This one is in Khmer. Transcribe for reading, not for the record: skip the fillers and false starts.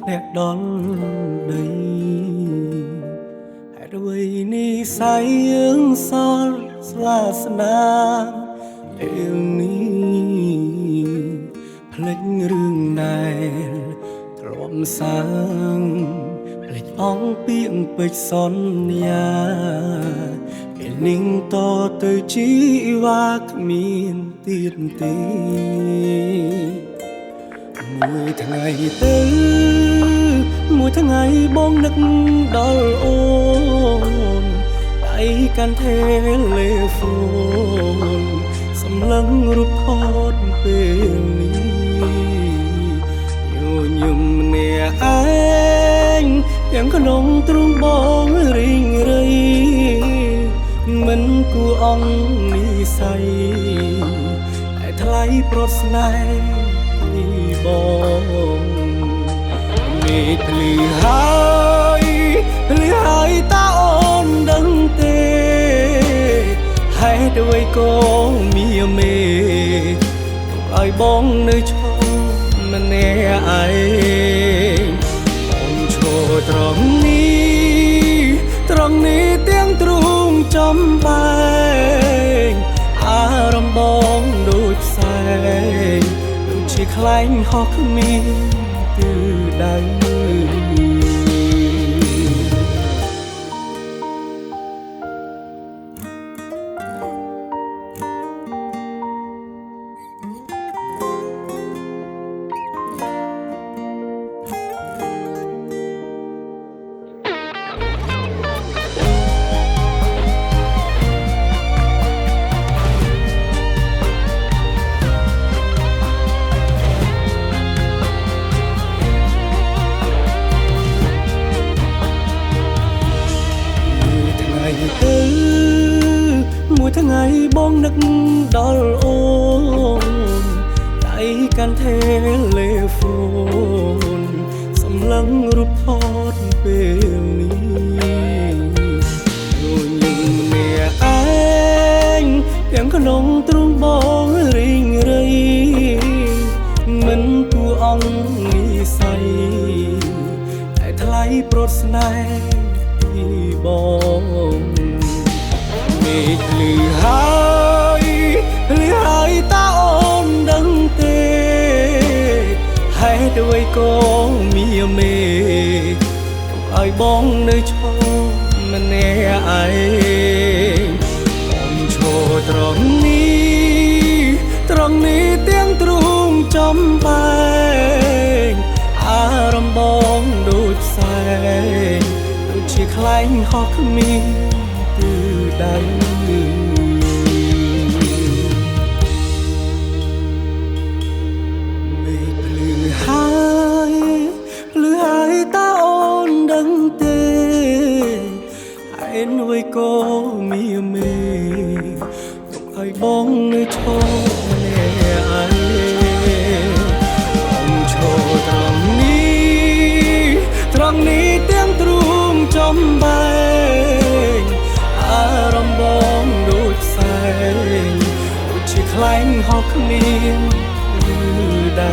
អ្នកដល់ដីហេតុអ្វីនេះសាយយើងសល់ស្លាស្នាមពេលនេះភ្លេចរឿងដែលធ្លាប់សាងភ្លេចអង្គពីអង្គពេចសន្យាពេលនឹងតទៅជីវ៉ាគ្មានទៀតទេមួយថ្ងៃទៅមួយថ្ងៃបងនឹកដល់អូនដៃកាន់ថេលេហ្វូនសម្លឹងរូបថតពេលនេះញញឹមម្នាក់ឯងទាំងក្នុងទ្រូងបងរីងរៃមិនគួរអង្គនិស័យតែថ្លៃប្រត់ស្នេហ៍បងមេភ្លឺហើយតើអូនដឹងទេហេតុអ្វីក៏មានមេឲ្យបងនៅឈរម្នាក់ឯងបងឈរត្រង់នេះទាំងទ្រូងចំបែងអារម្មណ៍បងដូចផ្សែងជាខ្លែងហោះគ្មានទិដៅមួយថ្ងៃបងនឹកដល់អូនដៃកាន់ថេលេហ្វូនសម្លឹងរូបថតពេលនេះញញឹមម្នាក់ឯងទាំងក្នុងទ្រូងបងរីងរៃមិនគួរអង្គនិស័យតែថ្លៃប្រត់ស្នេហ៍បងមេភ្លឺហើយតើអូនដឹងទេហេតុអ្វីក៏មានមេឲ្យបងនៅឈរម្នាក់ឯងបងឈរត្រង់នេះទាំងទ្រូងចំបែងអារម្មណ៍បងដូចផ្សែងដូចជាខ្លែងហោះគ្មានទិដៅមេភ្លឺហើយតើអូនដឹងទេហេតុអ្វីក៏មានមេទុកឲ្យបងនៅឈរម្នាក់ឯងបងឈរត្រង់នេះទាំងទ្រូងចំបែងអារម្មណ៍បងដូចផ្សែងដូចជាខ្លែងហោះគ្មានទិដៅ